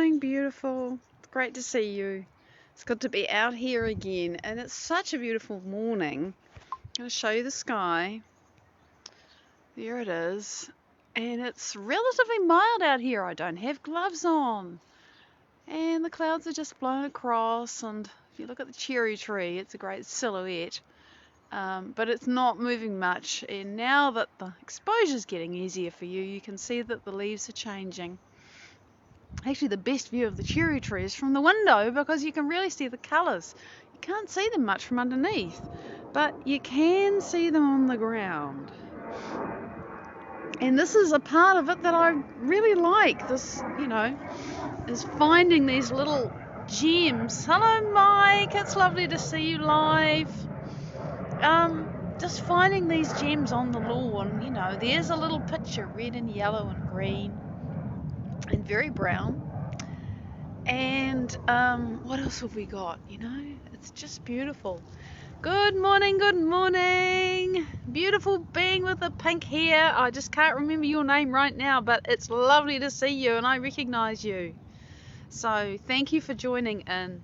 morning, beautiful. It's great to see you. It's good to be out here again, and it's such a beautiful morning. I'm going to show you the sky. There it is. And it's relatively mild out here. I don't have gloves on. And the clouds are just blown across, and if you look at the cherry tree, it's a great silhouette. But it's not moving much, and now that the exposure is getting easier for you, you can see that the leaves are changing. Actually, the best view of the cherry tree is from the window because you can really see the colours. You can't see them much from underneath, but you can see them on the ground. And this is a part of it that I really like. This, is finding these little gems. Hello, Mike. It's lovely to see you live. Just finding these gems on the lawn. There's a little picture, red and yellow and green and very brown. And what else have we got? It's just beautiful. Good morning, good morning. Beautiful being with the pink hair. I just can't remember your name right now, but it's lovely to see you and I recognize you. So thank you for joining in.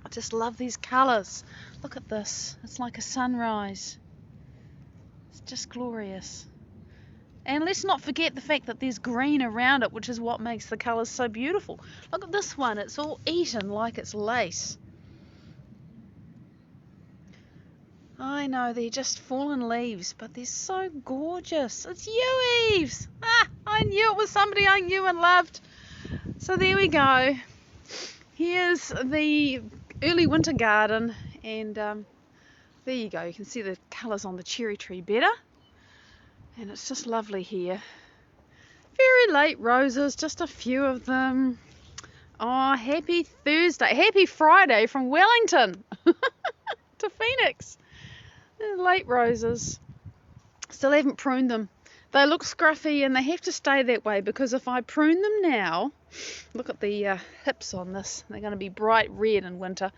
I just love these colors. Look at this. It's like a sunrise. It's just glorious. And let's not forget the fact that there's green around it, which is what makes the colors so beautiful. Look at this one. It's all eaten like it's lace. I know, they're just fallen leaves, but they're so gorgeous. It's you, Eves. I knew it was somebody I knew and loved. So there we go. Here's the early winter garden, and there you go. You can see the colours on the cherry tree better, and it's just lovely here. Very late roses, just a few of them. Oh, happy Thursday, happy Friday from Wellington to Phoenix. They're late roses. Still haven't pruned them. They look scruffy and they have to stay that way because if I prune them now, look at the hips on this, they're going to be bright red in winter.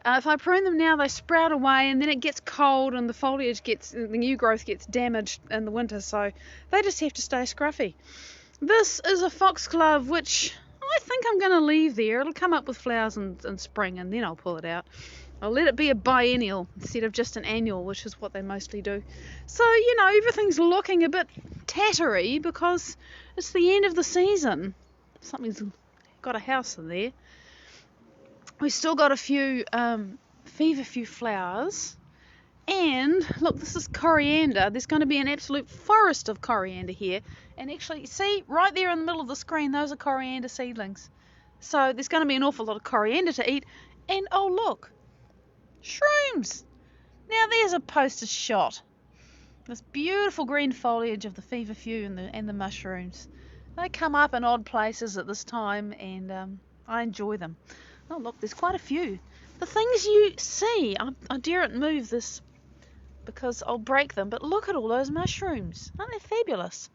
If I prune them now, they sprout away and then it gets cold and the new growth gets damaged in the winter, so they just have to stay scruffy. This is a foxglove, which I think I'm going to leave there. It'll come up with flowers in spring and then I'll pull it out. I'll let it be a biennial instead of just an annual, which is what they mostly do. So, everything's looking a bit tattery because it's the end of the season. Something's got a house in there. We've still got a few feverfew flowers. And, look, this is coriander. There's going to be an absolute forest of coriander here. And actually, see, right there in the middle of the screen, those are coriander seedlings. So there's going to be an awful lot of coriander to eat. And, oh, look. Shrooms! Now there's a poster shot. This beautiful green foliage of the feverfew and the mushrooms. They come up in odd places at this time and I enjoy them. Oh look, there's quite a few. The things you see, I daren't move this because I'll break them, but look at all those mushrooms. Aren't they fabulous?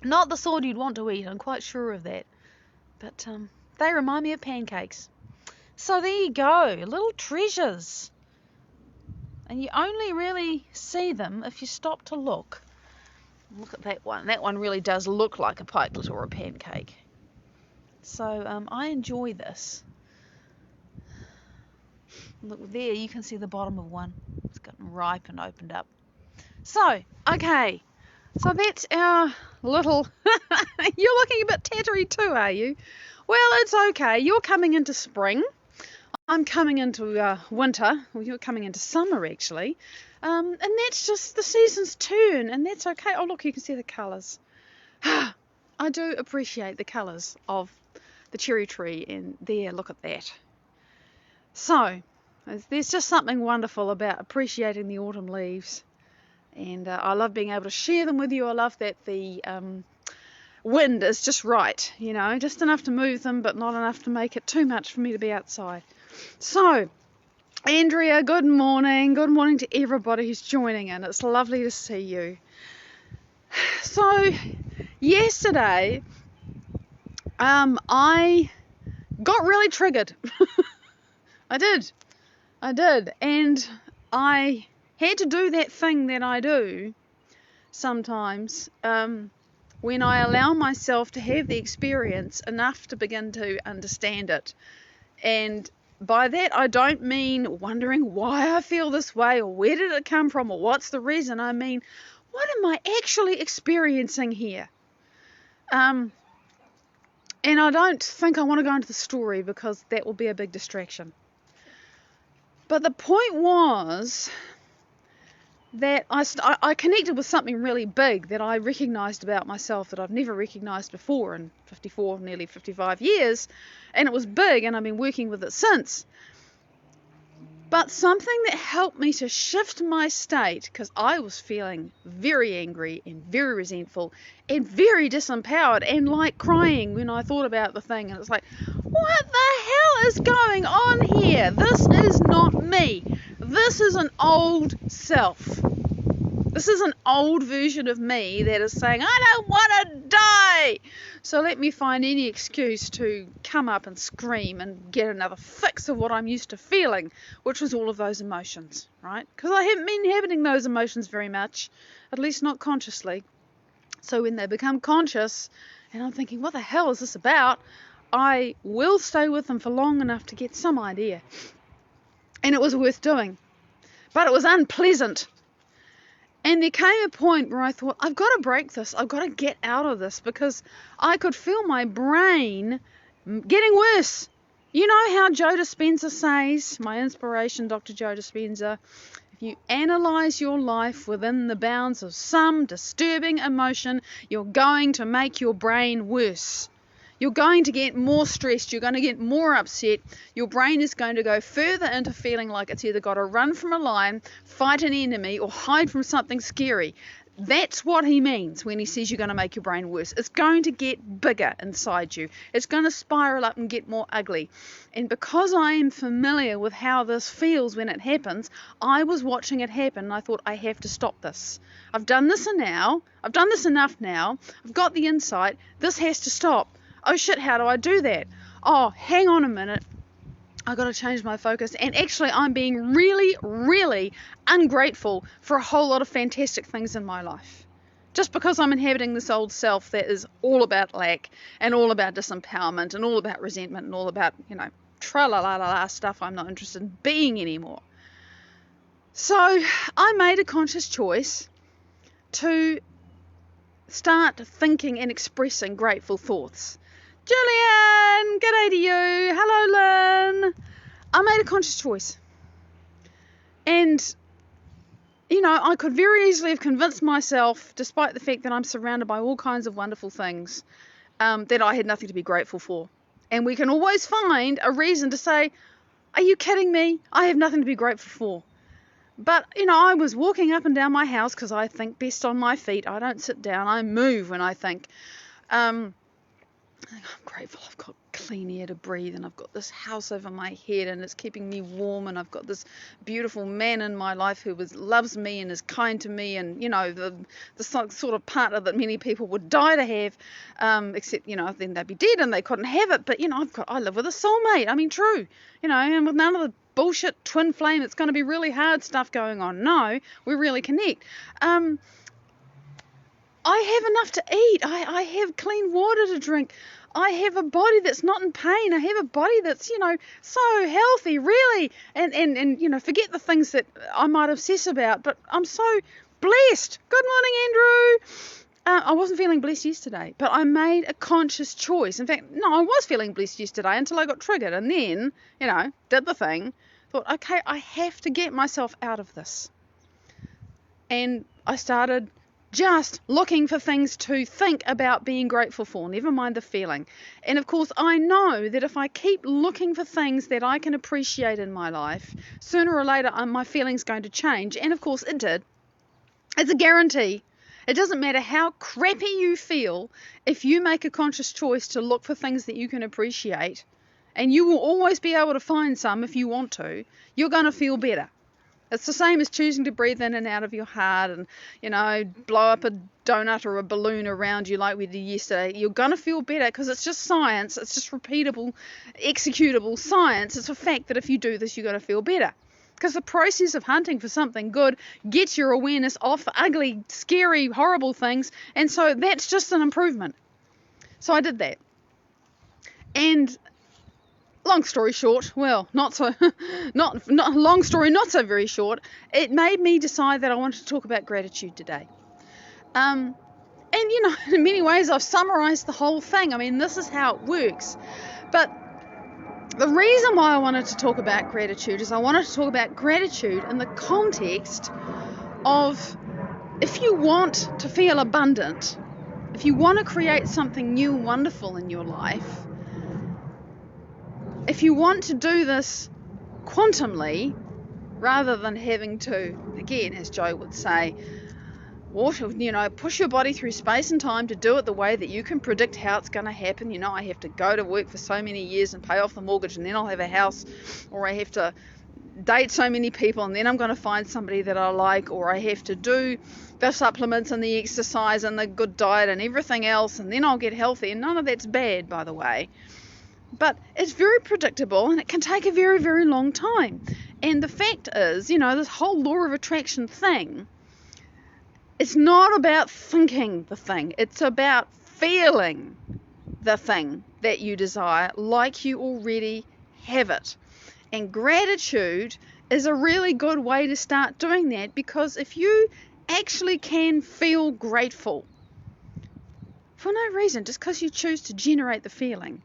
Not the sort you'd want to eat, I'm quite sure of that. But they remind me of pancakes. So there you go, little treasures. And you only really see them if you stop to look. Look at that one. That one really does look like a pikelet or a pancake. So I enjoy this. Look there, you can see the bottom of one. It's gotten ripe and opened up. So, okay. So that's our little... You're looking a bit tattery too, are you? Well, it's okay. You're coming into spring. I'm coming into winter. Well, you're coming into summer, actually. And that's just the season's turn, and that's okay. Oh, look, you can see the colours. I do appreciate the colours of the cherry tree, and there, look at that. So, there's just something wonderful about appreciating the autumn leaves. And I love being able to share them with you. I love that the wind is just right, just enough to move them, but not enough to make it too much for me to be outside. So, Andrea, good morning. Good morning to everybody who's joining in. It's lovely to see you. So, yesterday, I got really triggered. I did. And I had to do that thing that I do sometimes, when I allow myself to have the experience enough to begin to understand it. And by that, I don't mean wondering why I feel this way or where did it come from or what's the reason. I mean, what am I actually experiencing here? And I don't think I want to go into the story because that will be a big distraction. But the point was that I connected with something really big that I recognised about myself that I've never recognised before in 54, nearly 55 years. And it was big, and I've been working with it since. But something that helped me to shift my state, because I was feeling very angry and very resentful and very disempowered and like crying when I thought about the thing. And it's like, what the hell is going on here? This is not me. This is an old self. This is an old version of me that is saying, I don't want to die. So let me find any excuse to come up and scream and get another fix of what I'm used to feeling, which was all of those emotions, right? Because I haven't been inhabiting those emotions very much, at least not consciously. So when they become conscious and I'm thinking, what the hell is this about? I will stay with them for long enough to get some idea. And it was worth doing. But it was unpleasant. And there came a point where I thought, I've got to break this. I've got to get out of this because I could feel my brain getting worse. You know how Joe Dispenza says, my inspiration, Dr. Joe Dispenza, if you analyze your life within the bounds of some disturbing emotion, you're going to make your brain worse. You're going to get more stressed. You're going to get more upset. Your brain is going to go further into feeling like it's either got to run from a lion, fight an enemy, or hide from something scary. That's what he means when he says you're going to make your brain worse. It's going to get bigger inside you. It's going to spiral up and get more ugly. And because I am familiar with how this feels when it happens, I was watching it happen and I thought, I have to stop this. I've done this now. I've done this enough now. I've got the insight. This has to stop. Oh shit, how do I do that? Oh, hang on a minute. I've got to change my focus. And actually, I'm being really, really ungrateful for a whole lot of fantastic things in my life. Just because I'm inhabiting this old self that is all about lack and all about disempowerment and all about resentment and all about, tra-la-la-la-la stuff I'm not interested in being anymore. So I made a conscious choice to start thinking and expressing grateful thoughts. Julian, g'day to you. Hello, Lynn. I made a conscious choice. And, I could very easily have convinced myself, despite the fact that I'm surrounded by all kinds of wonderful things, that I had nothing to be grateful for. And we can always find a reason to say, are you kidding me? I have nothing to be grateful for. But, I was walking up and down my house because I think best on my feet. I don't sit down. I move when I think. I'm grateful I've got clean air to breathe and I've got this house over my head and it's keeping me warm and I've got this beautiful man in my life who loves me and is kind to me and, the sort of partner that many people would die to have, except, then they'd be dead and they couldn't have it. But, I live with a soulmate. I mean, true, and with none of the bullshit twin flame, it's going to be really hard stuff going on. No, we really connect. I have enough to eat. I have clean water to drink. I have a body that's not in pain. I have a body that's, so healthy, really. And forget the things that I might obsess about, but I'm so blessed. Good morning, Andrew. I wasn't feeling blessed yesterday, but I made a conscious choice. In fact, no, I was feeling blessed yesterday until I got triggered and then, did the thing. Thought, okay, I have to get myself out of this. And I started just looking for things to think about being grateful for, never mind the feeling. And of course, I know that if I keep looking for things that I can appreciate in my life, sooner or later my feeling's going to change. And of course, it did. It's a guarantee. It doesn't matter how crappy you feel, if you make a conscious choice to look for things that you can appreciate, and you will always be able to find some if you want to, you're going to feel better. It's the same as choosing to breathe in and out of your heart and, blow up a donut or a balloon around you like we did yesterday. You're going to feel better because it's just science. It's just repeatable, executable science. It's a fact that if you do this, you're going to feel better. Because the process of hunting for something good gets your awareness off ugly, scary, horrible things. And so that's just an improvement. So I did that. And long story short, well, not long story, not so very short, it made me decide that I wanted to talk about gratitude today. And, in many ways, I've summarized the whole thing. I mean, this is how it works. But the reason why I wanted to talk about gratitude is I wanted to talk about gratitude in the context of, if you want to feel abundant, if you want to create something new and wonderful in your life, if you want to do this quantumly, rather than having to, again, as Joe would say, push your body through space and time to do it the way that you can predict how it's going to happen. I have to go to work for so many years and pay off the mortgage, and then I'll have a house, or I have to date so many people, and then I'm going to find somebody that I like, or I have to do the supplements and the exercise and the good diet and everything else, and then I'll get healthy. And none of that's bad, by the way. But it's very predictable, and it can take a very, very long time. And the fact is, this whole law of attraction thing, it's not about thinking the thing. It's about feeling the thing that you desire like you already have it. And gratitude is a really good way to start doing that, because if you actually can feel grateful for no reason, just because you choose to generate the feeling,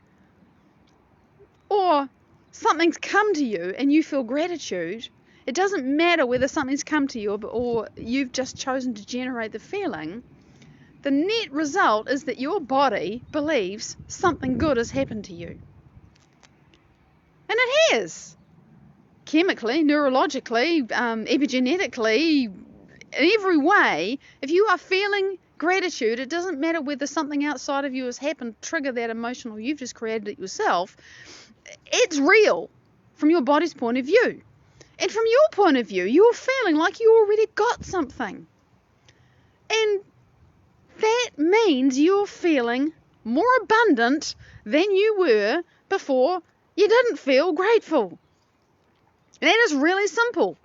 or something's come to you and you feel gratitude, it doesn't matter whether something's come to you or you've just chosen to generate the feeling. The net result is that your body believes something good has happened to you. And it has. Chemically, neurologically, epigenetically, in every way, if you are feeling gratitude, it doesn't matter whether something outside of you has happened to trigger that emotion or you've just created it yourself. It's real from your body's point of view. And from your point of view, you're feeling like you already got something. And that means you're feeling more abundant than you were before you didn't feel grateful. And that is really simple.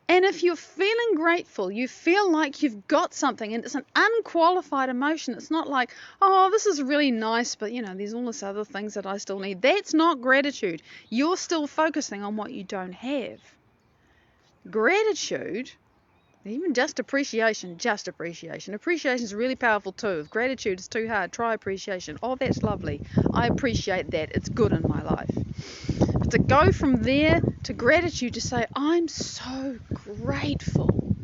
And if you're feeling grateful, you feel like you've got something, and it's an unqualified emotion. It's not like, oh, this is really nice, but there's all this other things that I still need. That's not gratitude. You're still focusing on what you don't have. Gratitude, even just appreciation. Appreciation is really powerful too. If gratitude is too hard, try appreciation. Oh, that's lovely. I appreciate that. It's good in my life. But to go from there to gratitude, to say, I'm so grateful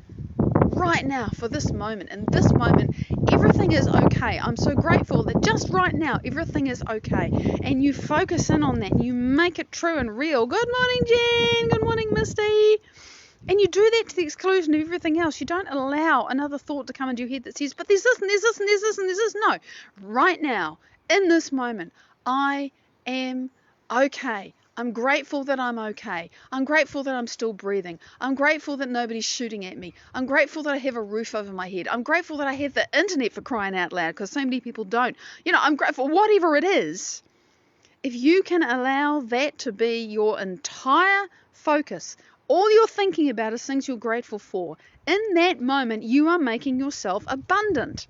right now for this moment. In this moment, everything is okay. I'm so grateful that just right now, everything is okay. And you focus in on that, and you make it true and real. Good morning, Jen. Good morning, Misty. And you do that to the exclusion of everything else. You don't allow another thought to come into your head that says, but there's this and there's this and there's this and there's this. No. Right now, in this moment, I am okay. I'm grateful that I'm okay. I'm grateful that I'm still breathing. I'm grateful that nobody's shooting at me. I'm grateful that I have a roof over my head. I'm grateful that I have the internet, for crying out loud, because so many people don't. I'm grateful, whatever it is. If you can allow that to be your entire focus, all you're thinking about is things you're grateful for, in that moment you are making yourself abundant.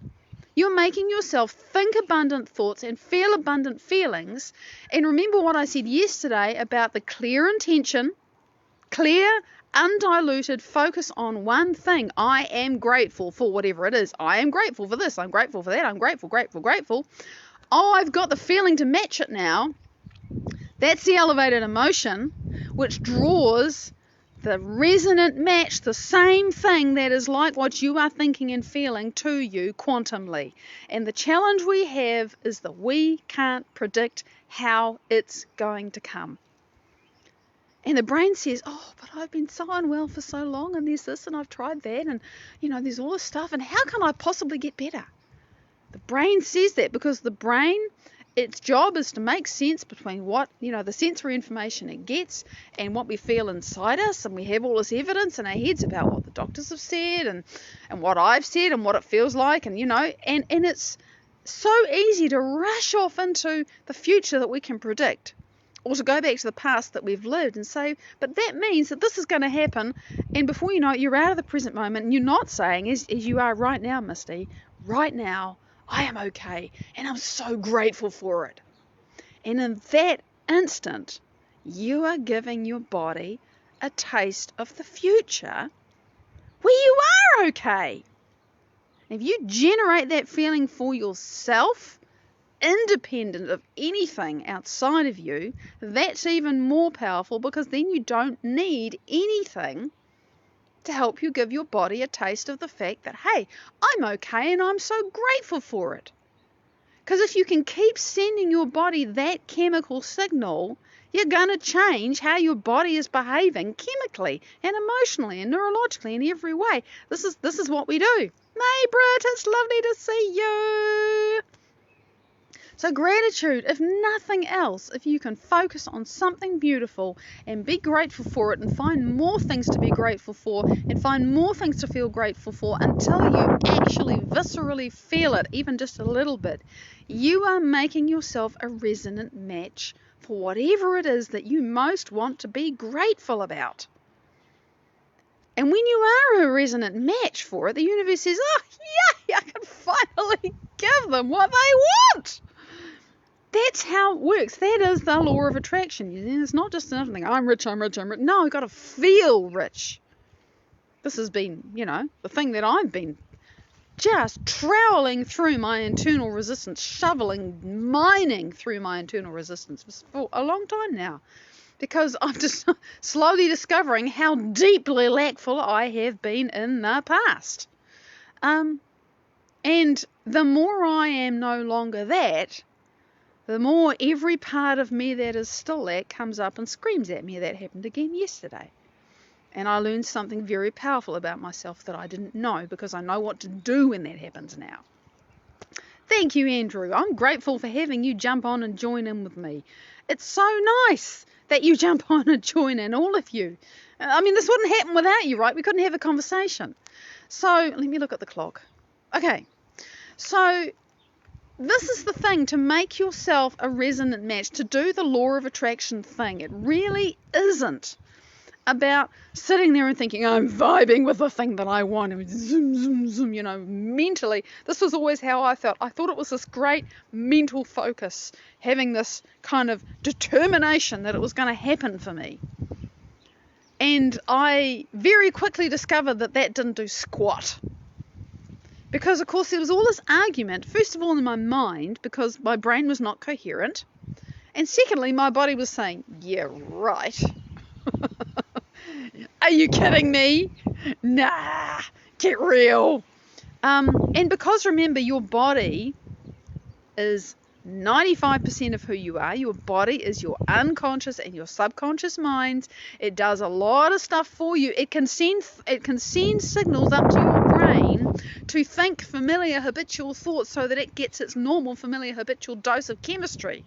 You're making yourself think abundant thoughts and feel abundant feelings. And remember what I said yesterday about the clear intention, clear, undiluted focus on one thing. I am grateful for whatever it is. I am grateful for this. I'm grateful for that. I'm grateful, grateful, grateful. Oh, I've got the feeling to match it now. That's the elevated emotion, which draws the resonant match, the same thing that is like what you are thinking and feeling, to you quantumly. And the challenge we have is that we can't predict how it's going to come. And the brain says, oh, but I've been so unwell for so long, and there's this and I've tried that, and there's all this stuff, and how can I possibly get better? The brain says that because the brain, its job is to make sense between what, the sensory information it gets and what we feel inside us. And we have all this evidence in our heads about what the doctors have said and what I've said and what it feels like. And it's so easy to rush off into the future that we can predict, or to go back to the past that we've lived and say, but that means that this is going to happen, and before you know it, you're out of the present moment, and you're not saying, as you are right now, Misty, right now, I am okay, and I'm so grateful for it. And in that instant, you are giving your body a taste of the future where you are okay. If you generate that feeling for yourself, independent of anything outside of you, that's even more powerful, because then you don't need anything to help you give your body a taste of the fact that, hey, I'm okay and I'm so grateful for it. Because if you can keep sending your body that chemical signal, you're going to change how your body is behaving chemically and emotionally and neurologically in every way. This is what we do. Hey, Britt, it's lovely to see you. So gratitude, if nothing else, if you can focus on something beautiful and be grateful for it and find more things to be grateful for and find more things to feel grateful for until you actually viscerally feel it, even just a little bit, you are making yourself a resonant match for whatever it is that you most want to be grateful about. And when you are a resonant match for it, the universe says, oh, yay, I can finally give them what they want. That's how it works. That is the law of attraction. It's not just another thing, I'm rich, I'm rich, I'm rich. No, I've got to feel rich. This has been, the thing that I've been just troweling through my internal resistance, mining through my internal resistance for a long time now. Because I'm just slowly discovering how deeply lackful I have been in the past. And the more I am no longer that, the more every part of me that is still that comes up and screams at me. That happened again yesterday. And I learned something very powerful about myself that I didn't know, because I know what to do when that happens now. Thank you, Andrew. I'm grateful for having you jump on and join in with me. It's so nice that you jump on and join in, all of you. I mean, this wouldn't happen without you, right? We couldn't have a conversation. So let me look at the clock. Okay, so this is the thing, to make yourself a resonant match, to do the law of attraction thing. It really isn't about sitting there and thinking, I'm vibing with the thing that I want, and zoom, zoom, zoom, mentally. This was always how I felt. I thought it was this great mental focus, having this kind of determination that it was going to happen for me. And I very quickly discovered that didn't do squat. Because, of course, there was all this argument, first of all in my mind, because my brain was not coherent. And secondly, my body was saying, yeah, right. Are you kidding me? Nah, get real. And because, remember, your body is 95% of who you are. Your body is your unconscious and your subconscious minds. It does a lot of stuff for you. It can send signals up to your brain to think familiar habitual thoughts so that it gets its normal familiar habitual dose of chemistry.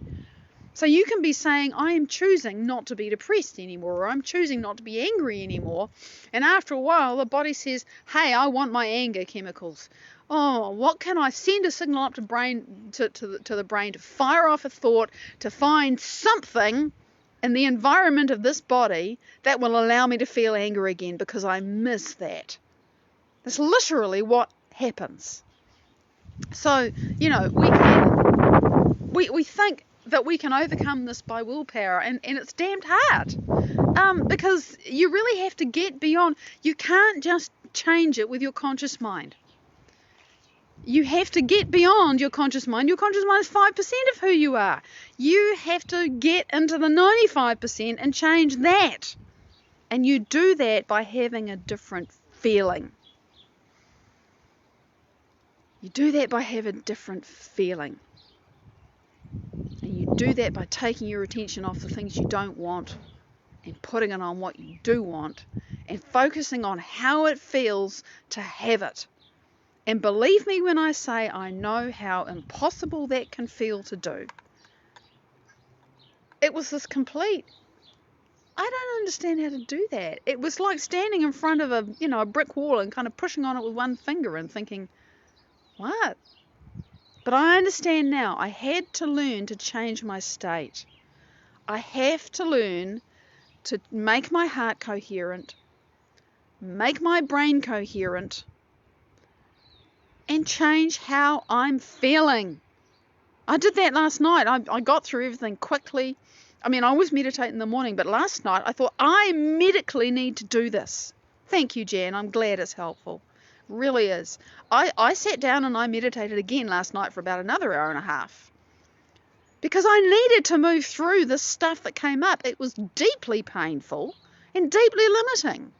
So you can be saying, I am choosing not to be depressed anymore, or I'm choosing not to be angry anymore. And after a while, the body says, hey, I want my anger chemicals. Oh, what can I send a signal up to the brain to fire off a thought, to find something in the environment of this body that will allow me to feel anger again, because I miss that. That's literally what happens. So, we think that we can overcome this by willpower, and it's damned hard, because you really have to get beyond. You can't just change it with your conscious mind. You have to get beyond your conscious mind. Your conscious mind is 5% of who you are. You have to get into the 95% and change that. And you do that by having a different feeling. You do that by having a different feeling. And you do that by taking your attention off the things you don't want and putting it on what you do want, and focusing on how it feels to have it. And believe me when I say I know how impossible that can feel to do. It was this complete, I don't understand how to do that. It was like standing in front of a brick wall and kind of pushing on it with one finger and thinking, what? But I understand now. I had to learn to change my state. I have to learn to make my heart coherent, make my brain coherent, and change how I'm feeling. I did that last night. I got through everything quickly. I mean, I always meditate in the morning, but last night I thought, I medically need to do this. Thank you, Jan. I'm glad it's helpful. Really is. I sat down and I meditated again last night for about another hour and a half because I needed to move through this stuff that came up. It was deeply painful and deeply limiting.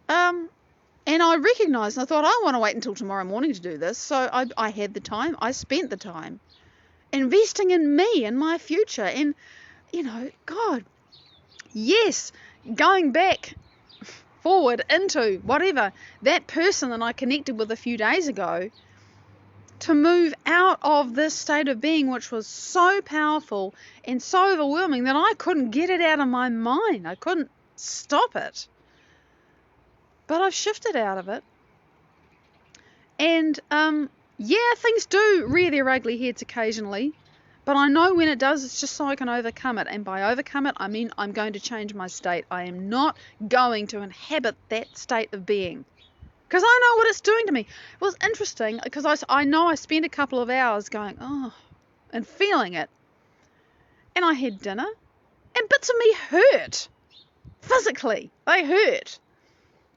And I recognised, and I thought, I want to wait until tomorrow morning to do this. So I had the time. I spent the time investing in me and my future. And, God, yes, going back forward into whatever, that person that I connected with a few days ago, to move out of this state of being, which was so powerful and so overwhelming that I couldn't get it out of my mind. I couldn't stop it. But I've shifted out of it. And, things do rear their ugly heads occasionally. But I know when it does, it's just so I can overcome it. And by overcome it, I mean I'm going to change my state. I am not going to inhabit that state of being. Because I know what it's doing to me. It was interesting because I know I spent a couple of hours going, and feeling it. And I had dinner. And bits of me hurt. Physically, they hurt.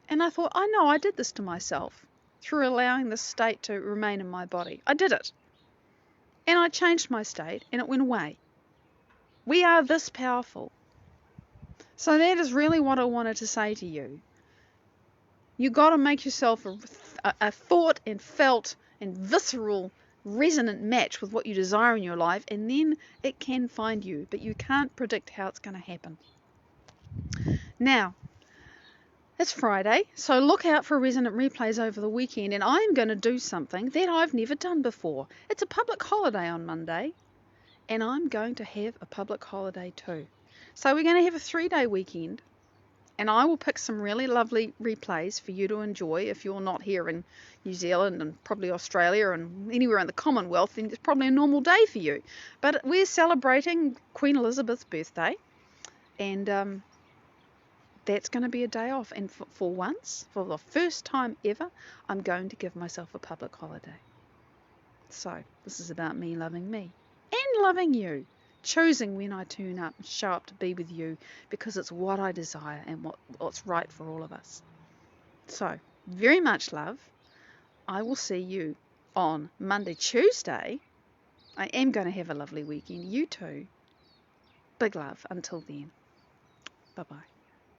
And I thought, I know I did this to myself through allowing this state to remain in my body. I did it. And I changed my state and it went away. We are this powerful. So that is really what I wanted to say to you. You got to make yourself a thought and felt and visceral resonant match with what you desire in your life, and then it can find you, but you can't predict how it's going to happen. Now, it's Friday, so look out for Resonant Replays over the weekend, and I'm going to do something that I've never done before. It's a public holiday on Monday, and I'm going to have a public holiday too. So we're going to have a 3-day weekend, and I will pick some really lovely replays for you to enjoy. If you're not here in New Zealand and probably Australia and anywhere in the Commonwealth, then it's probably a normal day for you. But we're celebrating Queen Elizabeth's birthday, and that's going to be a day off, and for once, for the first time ever, I'm going to give myself a public holiday. So this is about me loving me and loving you, choosing when I turn up and show up to be with you because it's what I desire and what's right for all of us. So very much love. I will see you on Monday, Tuesday. I am going to have a lovely weekend. You too. Big love. Until then. Bye-bye.